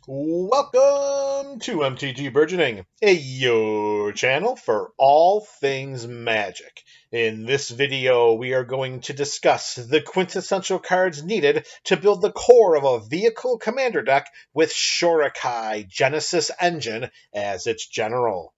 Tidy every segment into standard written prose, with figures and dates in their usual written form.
Welcome to MTG Burgeoning, your channel for all things magic. In this video, we are going to discuss the quintessential cards needed to build the core of a vehicle commander deck with Shorikai Genesis Engine as its general.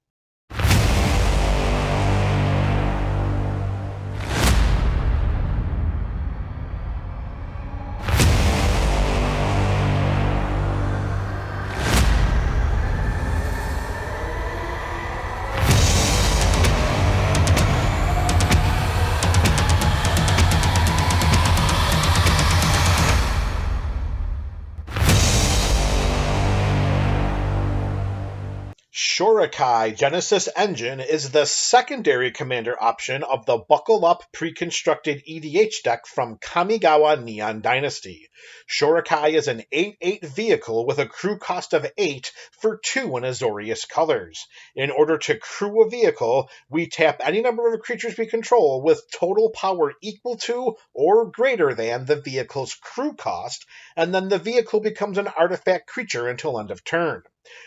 Shorikai Genesis Engine is the secondary commander option of the Buckle Up pre-constructed EDH deck from Kamigawa Neon Dynasty. Shorikai is an 8/8 vehicle with a crew cost of 8 for 2 in Azorius colors. In order to crew a vehicle, we tap any number of creatures we control with total power equal to or greater than the vehicle's crew cost, and then the vehicle becomes an artifact creature until end of turn.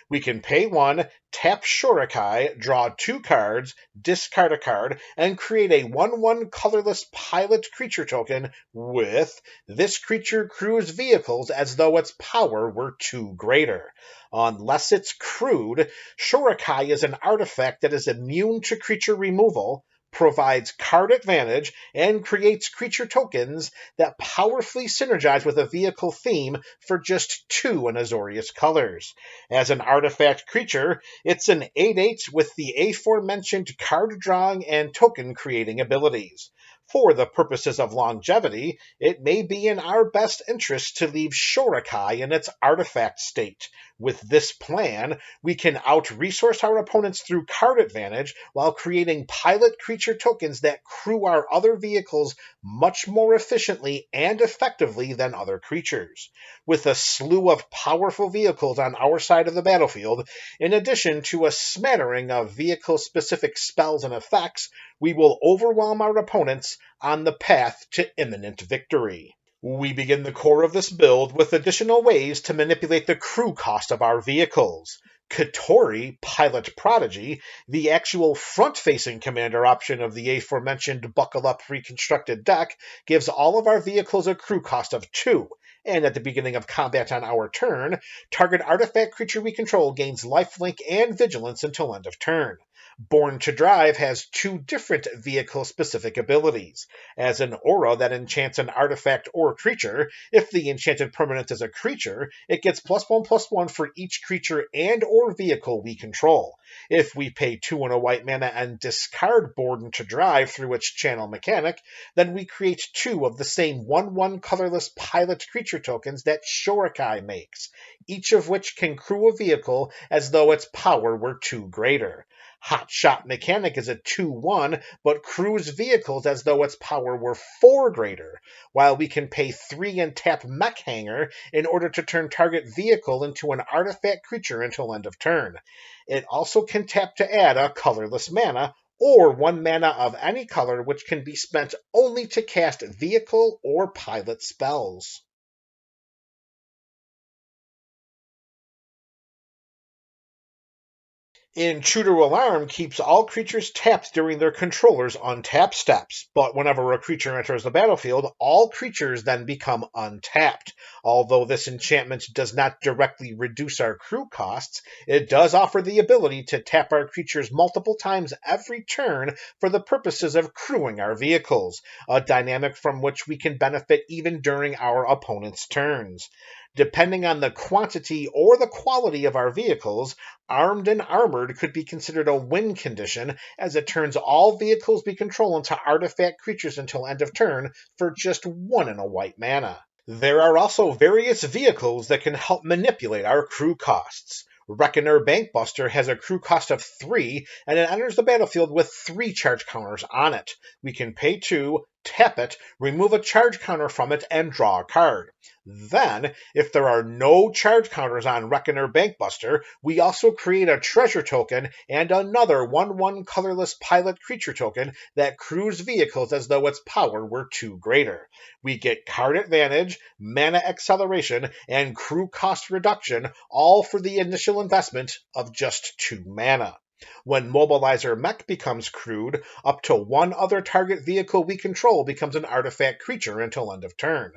We can pay 1, tap Shorikai, draw 2 cards, discard a card, and create a 1/1 colorless pilot creature token with this creature crews vehicles as though its power were 2 greater. Unless it's crewed, Shorikai is an artifact that is immune to creature removal, provides card advantage, and creates creature tokens that powerfully synergize with a vehicle theme for just 2 in Azorius colors. As an artifact creature, it's an 8/8 with the aforementioned card drawing and token creating abilities. For the purposes of longevity, it may be in our best interest to leave Shorikai in its artifact state. With this plan, we can out-resource our opponents through card advantage while creating pilot creature tokens that crew our other vehicles much more efficiently and effectively than other creatures. With a slew of powerful vehicles on our side of the battlefield, in addition to a smattering of vehicle-specific spells and effects, we will overwhelm our opponents on the path to imminent victory. We begin the core of this build with additional ways to manipulate the crew cost of our vehicles. Katori, Pilot Prodigy, the actual front-facing commander option of the aforementioned Buckle Up reconstructed deck, gives all of our vehicles a crew cost of 2, and at the beginning of combat on our turn, target artifact creature we control gains lifelink and vigilance until end of turn. Born to Drive has 2 different vehicle-specific abilities. As an aura that enchants an artifact or creature, if the enchanted permanent is a creature, it gets +1/+1 for each creature and or vehicle we control. If we pay 2 and a white mana and discard Born to Drive through its channel mechanic, then we create 2 of the same 1/1 colorless pilot creature tokens that Shorikai makes, each of which can crew a vehicle as though its power were 2 greater. Hot Shot Mechanic is a 2/1, but crews vehicles as though its power were 4 greater, while we can pay 3 and tap Mech Hanger in order to turn target vehicle into an artifact creature until end of turn. It also can tap to add a colorless mana, or 1 mana of any color which can be spent only to cast vehicle or pilot spells. Intruder Alarm keeps all creatures tapped during their controller's untap steps, but whenever a creature enters the battlefield, all creatures then become untapped. Although this enchantment does not directly reduce our crew costs, it does offer the ability to tap our creatures multiple times every turn for the purposes of crewing our vehicles, a dynamic from which we can benefit even during our opponent's turns. Depending on the quantity or the quality of our vehicles, Armed and Armored could be considered a win condition, as it turns all vehicles we control into artifact creatures until end of turn for just 1 and a white mana. There are also various vehicles that can help manipulate our crew costs. Reckoner Bankbuster has a crew cost of 3, and it enters the battlefield with 3 charge counters on it. We can pay 2, tap it, remove a charge counter from it, and draw a card. Then, if there are no charge counters on Reckoner Bankbuster, we also create a treasure token and another 1/1 colorless pilot creature token that crews vehicles as though its power were 2 greater. We get card advantage, mana acceleration, and crew cost reduction, all for the initial investment of just 2 mana. When Mobilizer Mech becomes crewed, up to 1 other target vehicle we control becomes an artifact creature until end of turn.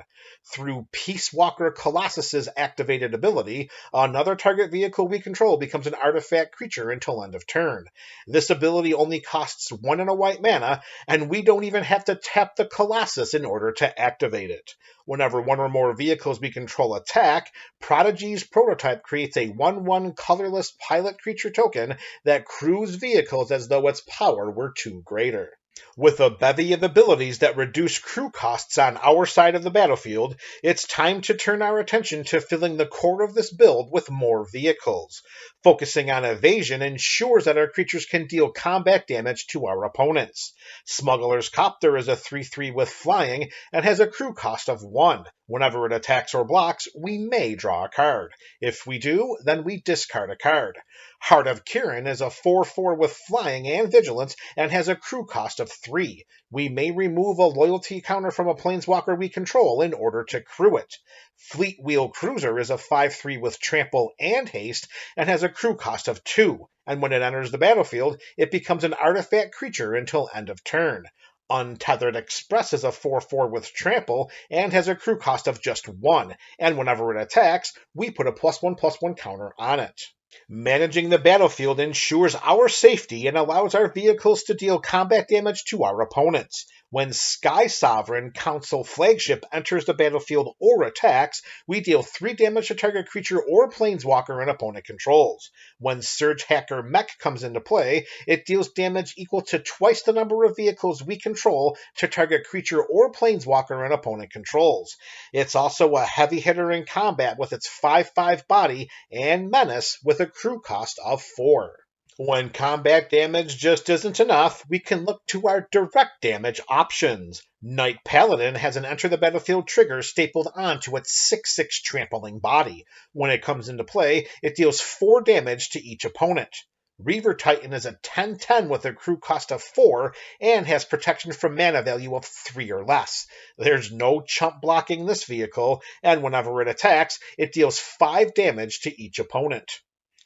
Through Peace Walker Colossus's activated ability, another target vehicle we control becomes an artifact creature until end of turn. This ability only costs 1 and a white mana, and we don't even have to tap the Colossus in order to activate it. Whenever 1 or more vehicles we control attack, Prodigy's Prototype creates a 1/1 colorless pilot creature token that crews vehicles as though its power were 2 greater. With a bevy of abilities that reduce crew costs on our side of the battlefield, it's time to turn our attention to filling the core of this build with more vehicles. Focusing on evasion ensures that our creatures can deal combat damage to our opponents. Smuggler's Copter is a 3/3 with flying and has a crew cost of 1. Whenever it attacks or blocks, we may draw a card. If we do, then we discard a card. Heart of Kirin is a 4/4 with flying and vigilance and has a crew cost of 3. We may remove a loyalty counter from a planeswalker we control in order to crew it. Fleet Wheel Cruiser is a 5/3 with trample and haste and has a crew cost of 2. And when it enters the battlefield, it becomes an artifact creature until end of turn. Untethered Express is a 4/4 with trample and has a crew cost of just 1. And whenever it attacks, we put a +1/+1 counter on it. Managing the battlefield ensures our safety and allows our vehicles to deal combat damage to our opponents. When Sky Sovereign Council Flagship enters the battlefield or attacks, we deal 3 damage to target creature or planeswalker an opponent controls. When Surge Hacker Mech comes into play, it deals damage equal to twice the number of vehicles we control to target creature or planeswalker an opponent controls. It's also a heavy hitter in combat with its 5/5 body and menace with a crew cost of 4. When combat damage just isn't enough, we can look to our direct damage options. Knight Paladin has an enter the battlefield trigger stapled onto its 6/6 trampling body. When it comes into play, it deals 4 damage to each opponent. Reaver Titan is a 10/10 with a crew cost of 4 and has protection from mana value of 3 or less. There's no chump blocking this vehicle, and whenever it attacks, it deals 5 damage to each opponent.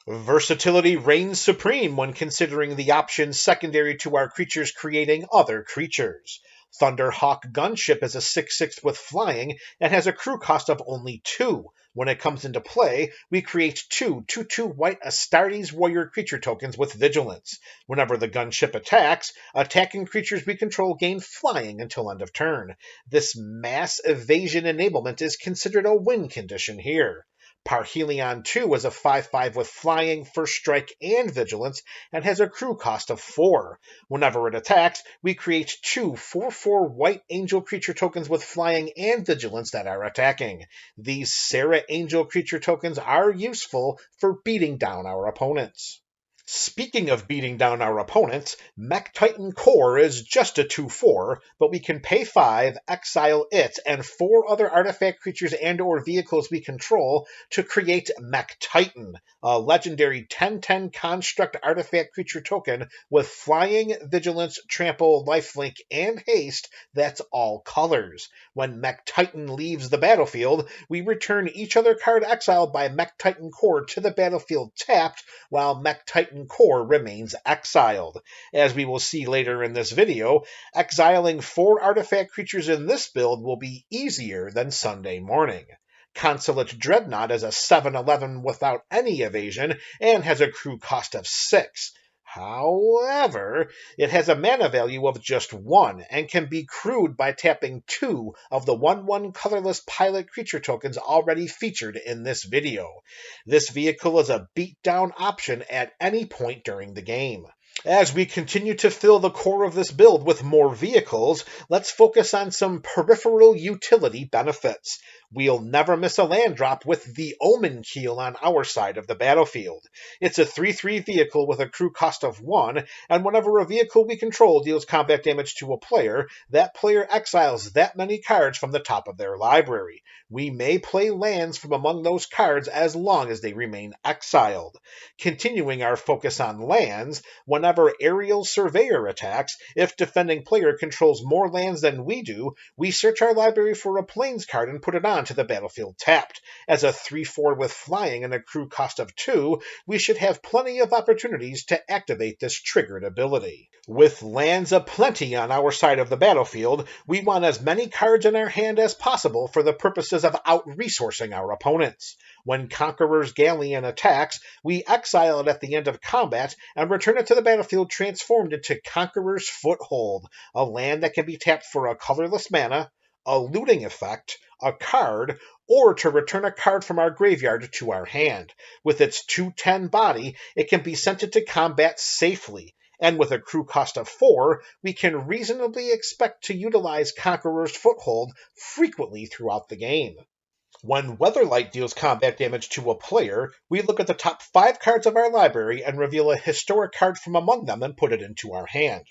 Versatility reigns supreme when considering the options secondary to our creatures creating other creatures. Thunderhawk Gunship is a 6/6 with flying and has a crew cost of only 2. When it comes into play, we create 2 2/2 white Astartes Warrior creature tokens with vigilance. Whenever the gunship attacks, attacking creatures we control gain flying until end of turn. This mass evasion enablement is considered a win condition here. Parhelion 2 is a 5/5 with flying, first strike, and vigilance, and has a crew cost of 4. Whenever it attacks, we create 2 4/4 white angel creature tokens with flying and vigilance that are attacking. These Sarah Angel creature tokens are useful for beating down our opponents. Speaking of beating down our opponents, Mech Titan Core is just a 2/4, but we can pay 5, exile it, and 4 other artifact creatures and or vehicles we control to create Mech Titan, a legendary 10/10 construct artifact creature token with flying, vigilance, trample, lifelink, and haste that's all colors. When Mech Titan leaves the battlefield, we return each other card exiled by Mech Titan Core to the battlefield tapped, while Mech Titan Core remains exiled. As we will see later in this video, exiling 4 artifact creatures in this build will be easier than Sunday morning. Consulate Dreadnought is a 7/11 without any evasion and has a crew cost of 6. However, it has a mana value of just 1 and can be crewed by tapping 2 of the 1/1 colorless pilot creature tokens already featured in this video. This vehicle is a beatdown option at any point during the game. As we continue to fill the core of this build with more vehicles, let's focus on some peripheral utility benefits. We'll never miss a land drop with the Omen Keel on our side of the battlefield. It's a 3/3 vehicle with a crew cost of 1, and whenever a vehicle we control deals combat damage to a player, that player exiles that many cards from the top of their library. We may play lands from among those cards as long as they remain exiled. Continuing our focus on lands, whenever Aerial Surveyor attacks, if defending player controls more lands than we do, we search our library for a Plains card and put it on to the battlefield tapped. As a 3/4 with flying and a crew cost of 2, we should have plenty of opportunities to activate this triggered ability. With lands aplenty on our side of the battlefield, we want as many cards in our hand as possible for the purposes of out-resourcing our opponents. When Conqueror's Galleon attacks, we exile it at the end of combat and return it to the battlefield transformed into Conqueror's Foothold, a land that can be tapped for a colorless mana, a looting effect, a card, or to return a card from our graveyard to our hand. With its 2/10 body, it can be sent into combat safely, and with a crew cost of 4, we can reasonably expect to utilize Conqueror's Foothold frequently throughout the game. When Weatherlight deals combat damage to a player, we look at the top 5 cards of our library and reveal a historic card from among them and put it into our hand.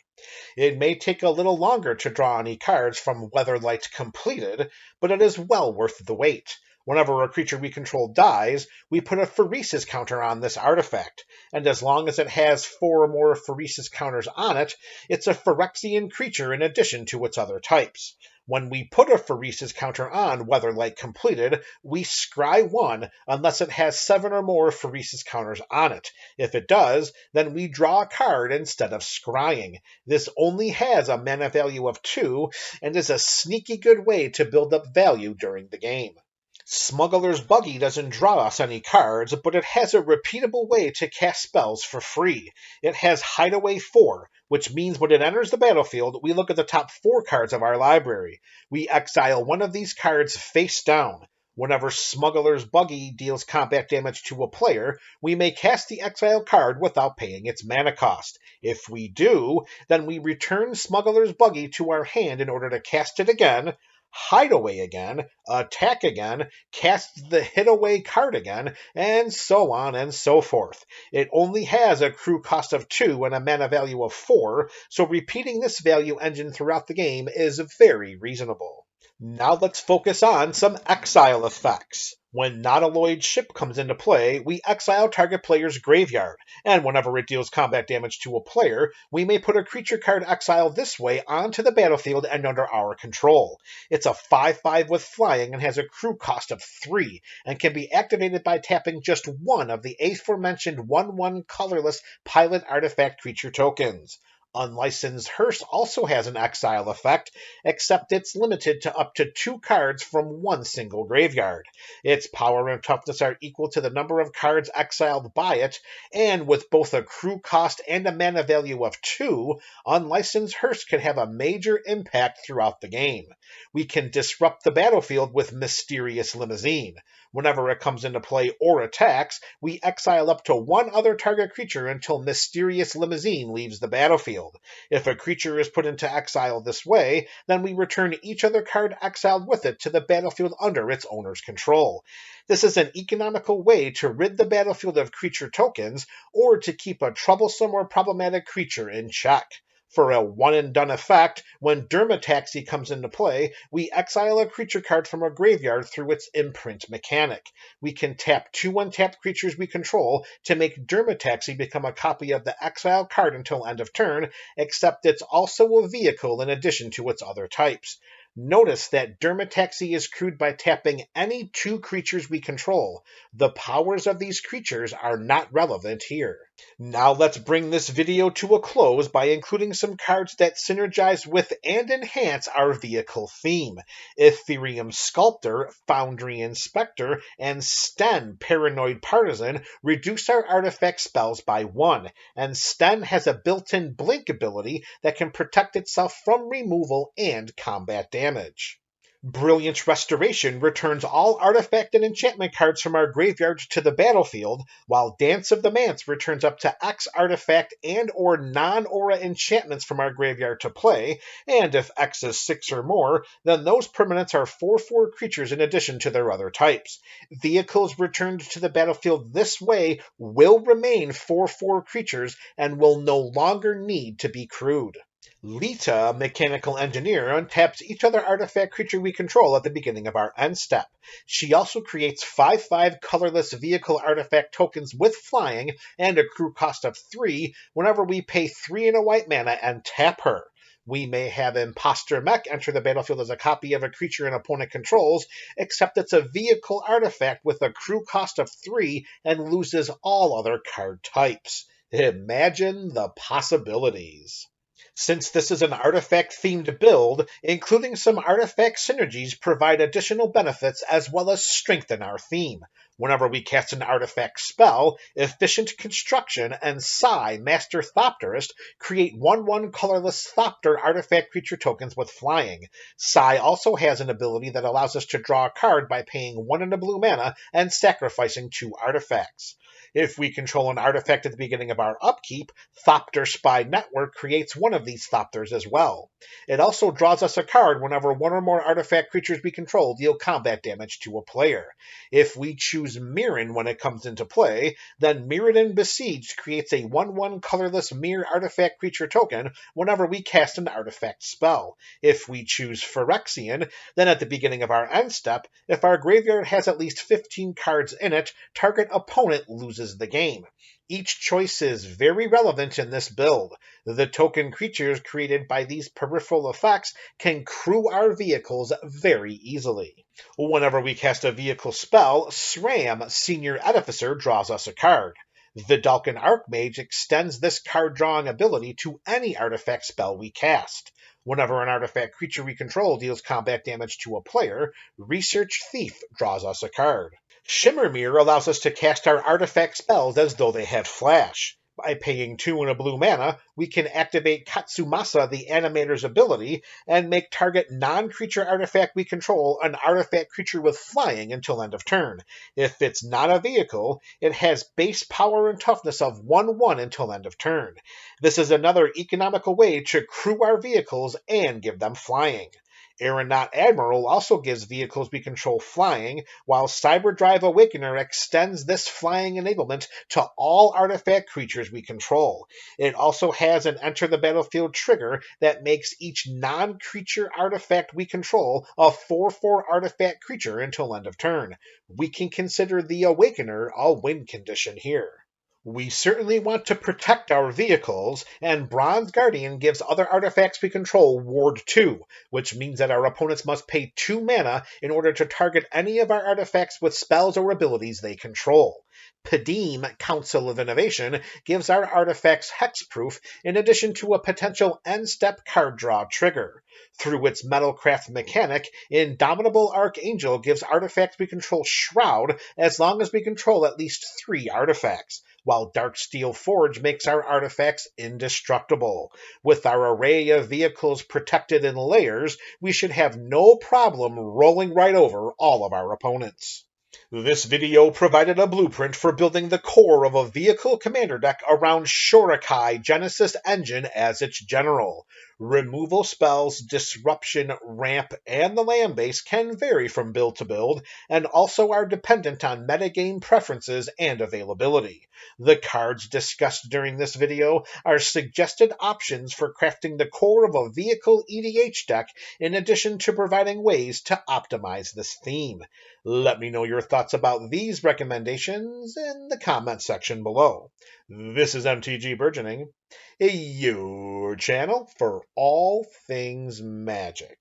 It may take a little longer to draw any cards from Weatherlight completed, but it is well worth the wait. Whenever a creature we control dies, we put a Pheresis counter on this artifact, and as long as it has 4 or more Pheresis counters on it, it's a Phyrexian creature in addition to its other types. When we put a Pheresis counter on Weatherlight completed, we scry 1 unless it has 7 or more Pheresis counters on it. If it does, then we draw a card instead of scrying. This only has a mana value of 2 and is a sneaky good way to build up value during the game. Smuggler's Buggy doesn't draw us any cards, but it has a repeatable way to cast spells for free. It has Hideaway 4, which means when it enters the battlefield, we look at the top 4 cards of our library. We exile one of these cards face down. Whenever Smuggler's Buggy deals combat damage to a player, we may cast the exile card without paying its mana cost. If we do, then we return Smuggler's Buggy to our hand in order to cast it again, hide away again, attack again, cast the hit away card again, and so on and so forth. It only has a crew cost of 2 and a mana value of 4, so repeating this value engine throughout the game is very reasonable. Now let's focus on some exile effects. When Nautiloid Ship comes into play, we exile target player's graveyard, and whenever it deals combat damage to a player, we may put a creature card exiled this way onto the battlefield and under our control. It's a 5/5 with flying and has a crew cost of 3, and can be activated by tapping just one of the aforementioned 1/1 colorless pilot artifact creature tokens. Unlicensed Hearse also has an exile effect, except it's limited to up to 2 cards from one single graveyard. Its power and toughness are equal to the number of cards exiled by it, and with both a crew cost and a mana value of 2, Unlicensed Hearse can have a major impact throughout the game. We can disrupt the battlefield with Mysterious Limousine. Whenever it comes into play or attacks, we exile up to 1 other target creature until Mysterious Limousine leaves the battlefield. If a creature is put into exile this way, then we return each other card exiled with it to the battlefield under its owner's control. This is an economical way to rid the battlefield of creature tokens, or to keep a troublesome or problematic creature in check. For a one-and-done effect, when Dermataxi comes into play, we exile a creature card from our graveyard through its imprint mechanic. We can tap 2 untapped creatures we control to make Dermataxi become a copy of the exile card until end of turn, except it's also a vehicle in addition to its other types. Notice that Dermataxi is crewed by tapping any 2 creatures we control. The powers of these creatures are not relevant here. Now let's bring this video to a close by including some cards that synergize with and enhance our vehicle theme. Ethereum Sculptor, Foundry Inspector, and Sten Paranoid Partisan reduce our artifact spells by 1, and Sten has a built-in blink ability that can protect itself from removal and combat damage. Brilliant Restoration returns all artifact and enchantment cards from our graveyard to the battlefield, while Dance of the Manse returns up to X artifact and or non-aura enchantments from our graveyard to play, and if X is 6 or more, then those permanents are 4/4 creatures in addition to their other types. Vehicles returned to the battlefield this way will remain 4/4 creatures and will no longer need to be crewed. Lita, Mechanical Engineer, untaps each other artifact creature we control at the beginning of our end step. She also creates 5/5 colorless vehicle artifact tokens with flying and a crew cost of 3 whenever we pay 3 and a white mana and tap her. We may have Imposter Mech enter the battlefield as a copy of a creature an opponent controls, except it's a vehicle artifact with a crew cost of 3 and loses all other card types. Imagine the possibilities. Since this is an artifact-themed build, including some artifact synergies provide additional benefits as well as strengthen our theme. Whenever we cast an artifact spell, Efficient Construction and Psi, Master Thopterist, create 1/1 colorless Thopter artifact creature tokens with flying. Psi also has an ability that allows us to draw a card by paying 1 and a blue mana and sacrificing 2 artifacts. If we control an artifact at the beginning of our upkeep, Thopter Spy Network creates one of these Thopters as well. It also draws us a card whenever 1 or more artifact creatures we control deal combat damage to a player. If we choose Mirren when it comes into play, then Mirrodin Besieged creates a 1/1 colorless mirror artifact creature token whenever we cast an artifact spell. If we choose Phyrexian, then at the beginning of our end step, if our graveyard has at least 15 cards in it, target opponent loses the game. Each choice is very relevant in this build. The token creatures created by these peripheral effects can crew our vehicles very easily. Whenever we cast a vehicle spell, SRAM, Senior Edificer, draws us a card. Vidalcan Archmage extends this card drawing ability to any artifact spell we cast. Whenever an artifact creature we control deals combat damage to a player, Research Thief draws us a card. Shimmermere allows us to cast our artifact spells as though they had flash. By paying 2 and a blue mana, we can activate Katsumasa the Animator's ability and make target non-creature artifact we control an artifact creature with flying until end of turn. If it's not a vehicle, it has base power and toughness of 1/1 until end of turn. This is another economical way to crew our vehicles and give them flying. Aeronaut Admiral also gives vehicles we control flying, while Cyberdrive Awakener extends this flying enablement to all artifact creatures we control. It also has an Enter the Battlefield trigger that makes each non-creature artifact we control a 4/4 artifact creature until end of turn. We can consider the Awakener a win condition here. We certainly want to protect our vehicles, and Bronze Guardian gives other artifacts we control Ward 2, which means that our opponents must pay 2 mana in order to target any of our artifacts with spells or abilities they control. Padim, Council of Innovation, gives our artifacts hexproof in addition to a potential end-step card draw trigger. Through its Metalcraft mechanic, Indomitable Archangel gives artifacts we control Shroud as long as we control at least 3 artifacts, while Darksteel Forge makes our artifacts indestructible. With our array of vehicles protected in layers, we should have no problem rolling right over all of our opponents. This video provided a blueprint for building the core of a vehicle commander deck around Shorikai Genesis Engine as its general. Removal spells, disruption, ramp, and the land base can vary from build to build, and also are dependent on metagame preferences and availability. The cards discussed during this video are suggested options for crafting the core of a vehicle EDH deck, in addition to providing ways to optimize this theme. Let me know your thoughts about these recommendations in the comment section below. This is MTG Burgeoning, your channel for all things magic.